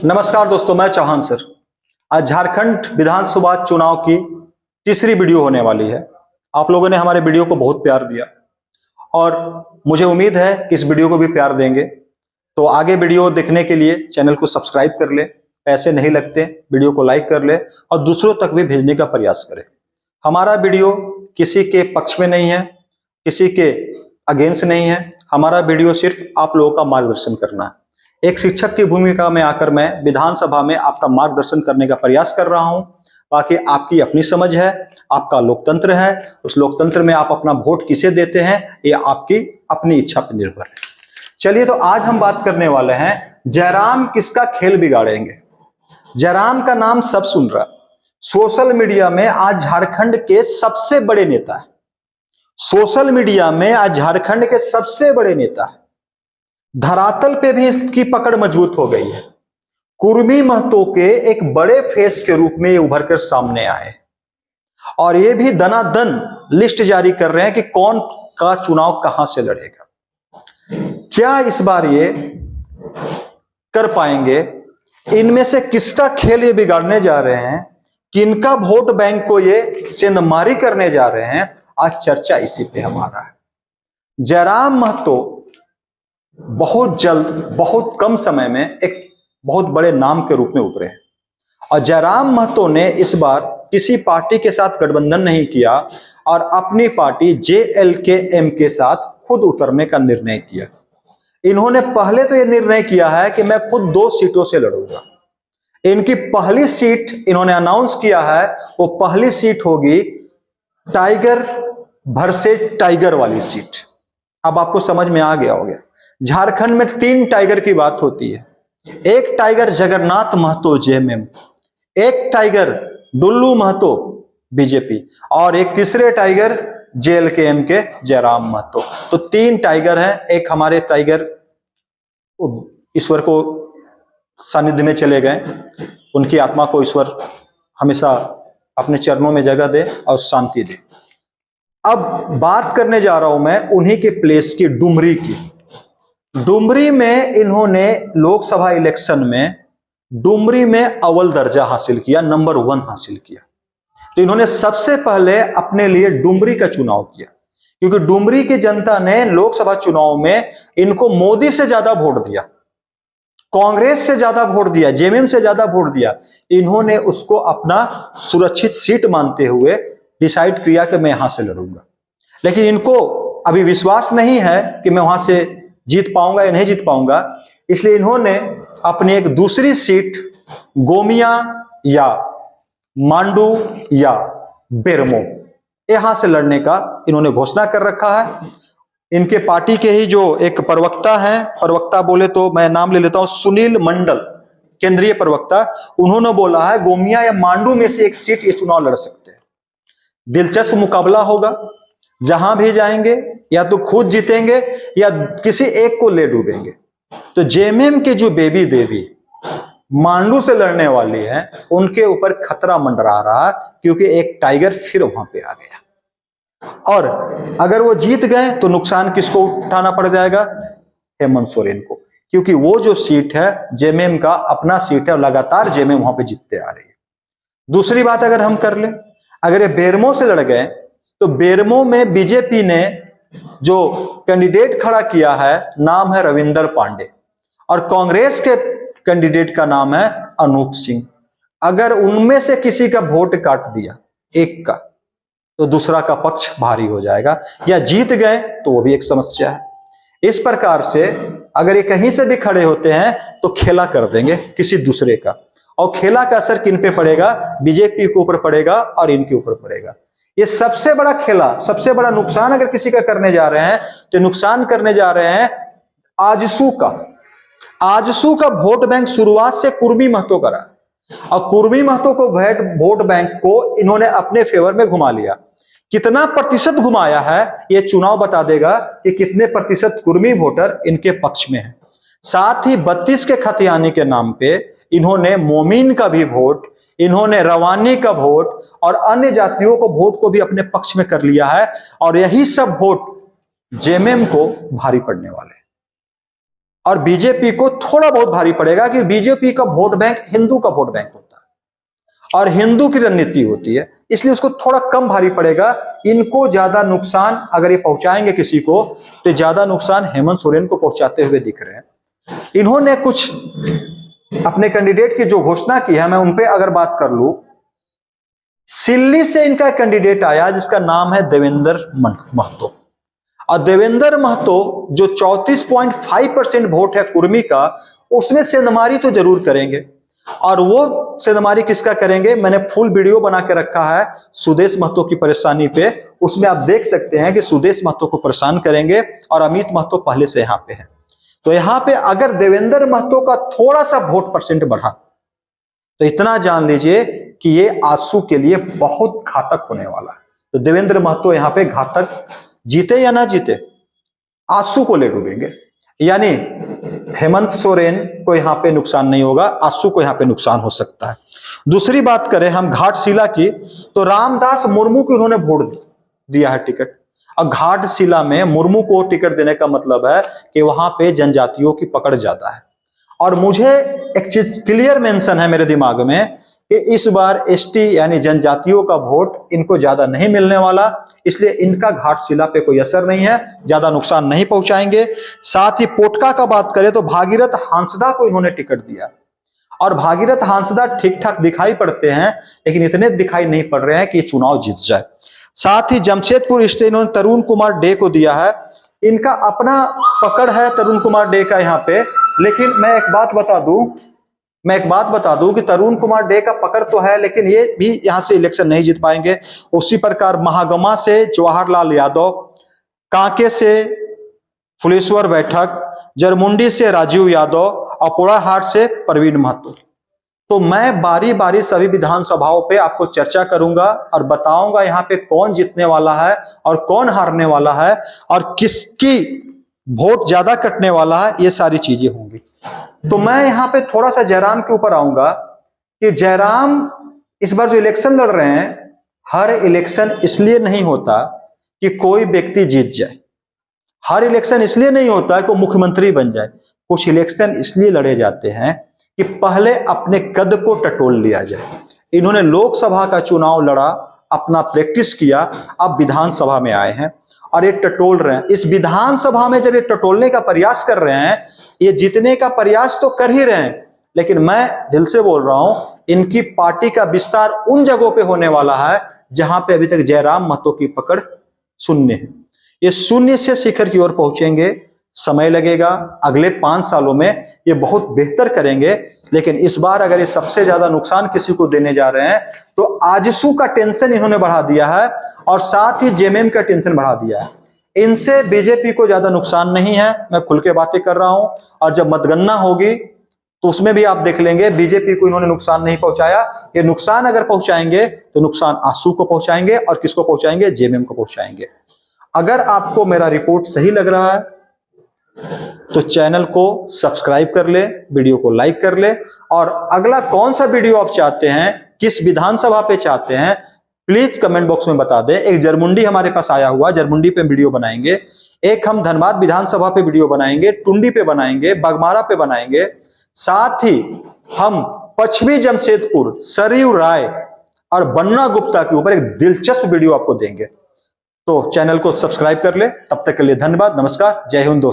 नमस्कार दोस्तों, मैं चौहान सर। आज झारखंड विधानसभा चुनाव की तीसरी वीडियो होने वाली है। आप लोगों ने हमारे वीडियो को बहुत प्यार दिया और मुझे उम्मीद है कि इस वीडियो को भी प्यार देंगे। तो आगे वीडियो देखने के लिए चैनल को सब्सक्राइब कर ले, पैसे नहीं लगते, वीडियो को लाइक कर ले और दूसरों तक भी भेजने का प्रयास करें। हमारा वीडियो किसी के पक्ष में नहीं है, किसी के अगेंस्ट नहीं है। हमारा वीडियो सिर्फ आप लोगों का मार्गदर्शन करना है। एक शिक्षक की भूमिका में आकर मैं विधानसभा में आपका मार्गदर्शन करने का प्रयास कर रहा हूं। बाकी आपकी अपनी समझ है, आपका लोकतंत्र है। उस लोकतंत्र में आप अपना वोट किसे देते हैं ये आपकी अपनी इच्छा पर निर्भर है। चलिए, तो आज हम बात करने वाले हैं जयराम किसका खेल बिगाड़ेंगे। जयराम का नाम सब सुन रहा है। सोशल मीडिया में आज झारखंड के सबसे बड़े नेता है। सोशल मीडिया में आज झारखंड के सबसे बड़े नेता है। धरातल पे भी इसकी पकड़ मजबूत हो गई है। कुर्मी महतो के एक बड़े फेस के रूप में ये उभर कर सामने आए और ये भी दनादन लिस्ट जारी कर रहे हैं कि कौन का चुनाव कहां से लड़ेगा। क्या इस बार ये कर पाएंगे? इनमें से किसका खेल ये बिगाड़ने जा रहे हैं, किनका वोट बैंक को ये सेंधमारी करने जा रहे हैं, आज चर्चा इसी पे हमारा है। जयराम महतो बहुत जल्द, बहुत कम समय में एक बहुत बड़े नाम के रूप में उभरे हैं और जयराम महतो ने इस बार किसी पार्टी के साथ गठबंधन नहीं किया और अपनी पार्टी JLK-M के साथ खुद उतरने का निर्णय किया। इन्होंने पहले तो यह निर्णय किया है कि मैं खुद 2 सीटों से लड़ूंगा। इनकी पहली सीट इन्होंने अनाउंस किया है, वो पहली सीट होगी टाइगर वर्सेस टाइगर वाली सीट। अब आपको समझ में आ गया होगा, झारखंड में 3 टाइगर की बात होती है। एक टाइगर जगन्नाथ महतो JMM, एक टाइगर डुल्लू महतो BJP और एक तीसरे टाइगर JLK-M के जयराम महतो। तो 3 टाइगर हैं। एक हमारे टाइगर ईश्वर को सानिध्य में चले गए, उनकी आत्मा को ईश्वर हमेशा अपने चरणों में जगह दे और शांति दे। अब बात करने जा रहा हूं मैं उन्हीं के प्लेस की, डुमरी की। डुमरी में इन्होंने लोकसभा इलेक्शन में डुमरी में अव्वल दर्जा हासिल किया, नंबर 1 हासिल किया। तो इन्होंने सबसे पहले अपने लिए डुमरी का चुनाव किया, क्योंकि डुमरी की जनता ने लोकसभा चुनाव में इनको मोदी से ज्यादा वोट दिया, कांग्रेस से ज्यादा वोट दिया, JMM से ज्यादा वोट दिया। इन्होंने उसको अपना सुरक्षित सीट मानते हुए डिसाइड किया कि मैं यहां से लड़ूंगा। लेकिन इनको अभी विश्वास नहीं है कि मैं वहां से जीत पाऊंगा या नहीं जीत पाऊंगा, इसलिए इन्होंने अपनी एक दूसरी सीट गोमिया या मांडू या बेरमो यहां से लड़ने का इन्होंने घोषणा कर रखा है। इनके पार्टी के ही जो एक प्रवक्ता हैं, प्रवक्ता बोले तो मैं नाम ले लेता हूं, सुनील मंडल, केंद्रीय प्रवक्ता, उन्होंने बोला है गोमिया या मांडू में से एक सीट ये चुनाव लड़ सकते हैं। दिलचस्प मुकाबला होगा। जहां भी जाएंगे या तो खुद जीतेंगे या किसी एक को ले डूबेंगे। तो JMM के जो बेबी देवी मांडू से लड़ने वाली है, उनके ऊपर खतरा मंडरा रहा, क्योंकि एक टाइगर फिर वहां पे आ गया। और अगर वो जीत गए तो नुकसान किसको उठाना पड़ जाएगा? हेमंत सोरेन को, क्योंकि वो जो सीट है JMM का अपना सीट है और लगातार JMM वहां पे जीतते आ रही है। दूसरी बात अगर हम कर ले, अगर ये बेरमो से लड़ गए तो बेरमो में BJP ने जो कैंडिडेट खड़ा किया है नाम है रविंदर पांडे और कांग्रेस के कैंडिडेट का नाम है अनूप सिंह। अगर उनमें से किसी का वोट काट दिया, एक का, तो दूसरा का पक्ष भारी हो जाएगा, या जीत गए तो वो भी एक समस्या है। इस प्रकार से अगर ये कहीं से भी खड़े होते हैं तो खेला कर देंगे किसी दूसरे का, और खेला का असर किन पे पड़ेगा? BJP के ऊपर पड़ेगा और इनके ऊपर पड़ेगा। ये सबसे बड़ा खेला, सबसे बड़ा नुकसान अगर किसी का करने जा रहे हैं तो नुकसान करने जा रहे हैं आजसू का। आजसू का वोट बैंक शुरुआत से कुर्मी महतो का रहा और कुर्मी महतो को वोट बैंक को इन्होंने अपने फेवर में घुमा लिया। कितना प्रतिशत घुमाया है ये चुनाव बता देगा कि कितने प्रतिशत कुर्मी वोटर इनके पक्ष में है। साथ ही 32 के खतियानी के नाम पे इन्होंने मोमीन का भी वोट, इन्होंने रवानी का वोट और अन्य जातियों को वोट को भी अपने पक्ष में कर लिया है, और यही सब वोट JMM को भारी पड़ने वाले हैं। और बीजेपी को थोड़ा बहुत भारी पड़ेगा कि बीजेपी का वोट बैंक हिंदू का वोट बैंक होता है और हिंदू की रणनीति होती है, इसलिए उसको थोड़ा कम भारी पड़ेगा। इनको ज्यादा नुकसान अगर ये पहुंचाएंगे किसी को तो ज्यादा नुकसान हेमंत सोरेन को पहुंचाते हुए दिख रहे हैं। इन्होंने कुछ अपने कैंडिडेट की जो घोषणा की है, मैं उन पे अगर बात कर लूं, सिल्ली से इनका कैंडिडेट आया जिसका नाम है देवेंद्र महतो। और देवेंद्र महतो जो 34.5% वोट है कुर्मी का, उसमें सेंधमारी तो जरूर करेंगे। और वो सेंधमारी किसका करेंगे, मैंने फुल वीडियो बना के रखा है सुदेश महतो की परेशानी पे, उसमें आप देख सकते हैं कि सुदेश महतो को परेशान करेंगे और अमित महतो पहले से यहां पे है। तो यहां पे अगर देवेंद्र महतो का थोड़ा सा वोट परसेंट बढ़ा तो इतना जान लीजिए कि ये आजसू के लिए बहुत घातक होने वाला है। तो देवेंद्र महतो यहां पे घातक, जीते या ना जीते, आजसू को ले डूबेंगे। यानी हेमंत सोरेन को यहां पे नुकसान नहीं होगा, आजसू को यहां पे नुकसान हो सकता है। दूसरी बात करें हम घाटशिला की, तो रामदास मुर्मू को उन्होंने वोट दिया है टिकट। और घाटशिला में मुर्मू को टिकट देने का मतलब है कि वहां पे जनजातियों की पकड़ ज्यादा है। और मुझे एक चीज क्लियर मेंशन है मेरे दिमाग में कि इस बार एसटी यानी जनजातियों का वोट इनको ज्यादा नहीं मिलने वाला, इसलिए इनका घाटशिला पे कोई असर नहीं है, ज्यादा नुकसान नहीं पहुंचाएंगे। साथ ही पोटका का बात करें तो भागीरथ हांसदा को इन्होंने टिकट दिया और भागीरथ हांसदा ठीक ठाक दिखाई पड़ते हैं, लेकिन इतने दिखाई नहीं पड़ रहे हैं कि ये चुनाव जीत जाए। साथ ही जमशेदपुर स्टेट इन्होंने तरुण कुमार डे को दिया है। इनका अपना पकड़ है तरुण कुमार डे का यहाँ पे, लेकिन मैं एक बात बता दूं कि तरुण कुमार डे का पकड़ तो है, लेकिन ये भी यहां से इलेक्शन नहीं जीत पाएंगे। उसी प्रकार महागमा से जवाहरलाल यादव, कांके से फुलेश्वर बैठक, जरमुंडी से राजीव यादव और पोड़ाहाट से प्रवीण महतो। तो मैं बारी बारी सभी विधानसभाओं पे आपको चर्चा करूंगा और बताऊंगा यहाँ पे कौन जीतने वाला है और कौन हारने वाला है और किसकी वोट ज्यादा कटने वाला है, ये सारी चीजें होंगी। तो मैं यहाँ पे थोड़ा सा जयराम के ऊपर आऊंगा कि जयराम इस बार जो इलेक्शन लड़ रहे हैं, हर इलेक्शन इसलिए नहीं होता कि कोई व्यक्ति जीत जाए, हर इलेक्शन इसलिए नहीं होता कि मुख्यमंत्री बन जाए। कुछ इलेक्शन इसलिए लड़े जाते हैं कि पहले अपने कद को टटोल लिया जाए। इन्होंने लोकसभा का चुनाव लड़ा, अपना प्रैक्टिस किया, अब विधानसभा में आए हैं और ये टटोल रहे हैं। इस विधानसभा में जब ये टटोलने का प्रयास कर रहे हैं, ये जीतने का प्रयास तो कर ही रहे हैं, लेकिन मैं दिल से बोल रहा हूं इनकी पार्टी का विस्तार उन जगहों पे होने वाला है जहां पे अभी तक जयराम महतो की पकड़ शून्य है। ये शून्य से शिखर की ओर पहुंचेंगे, समय लगेगा, अगले 5 सालों में ये बहुत बेहतर करेंगे। लेकिन इस बार अगर ये सबसे ज्यादा नुकसान किसी को देने जा रहे हैं तो आजसू का टेंशन इन्होंने बढ़ा दिया है और साथ ही जेएमएम का टेंशन बढ़ा दिया है। इनसे बीजेपी को ज्यादा नुकसान नहीं है, मैं खुल के बातें कर रहा हूं। और जब मतगणना होगी तो उसमें भी आप देख लेंगे बीजेपी को इन्होंने नुकसान नहीं पहुंचाया। ये नुकसान अगर पहुंचाएंगे तो नुकसान आजसू को पहुंचाएंगे और किसको पहुंचाएंगे, जेएमएम को पहुंचाएंगे। अगर आपको मेरा रिपोर्ट सही लग रहा है तो चैनल को सब्सक्राइब कर ले, वीडियो को लाइक कर ले, और अगला कौन सा वीडियो आप चाहते हैं, किस विधानसभा पे चाहते हैं, प्लीज कमेंट बॉक्स में बता दें। एक जरमुंडी हमारे पास आया हुआ, जरमुंडी पे वीडियो बनाएंगे, एक हम धनबाद विधानसभा पे वीडियो बनाएंगे, टुंडी पे बनाएंगे, बगमारा पे बनाएंगे, साथ ही हम पश्चिमी जमशेदपुर, सरयू राय और बन्ना गुप्ता के ऊपर एक दिलचस्प वीडियो आपको देंगे। तो चैनल को सब्सक्राइब कर ले। तब तक के लिए धन्यवाद, नमस्कार, जय हिंद दोस्तों।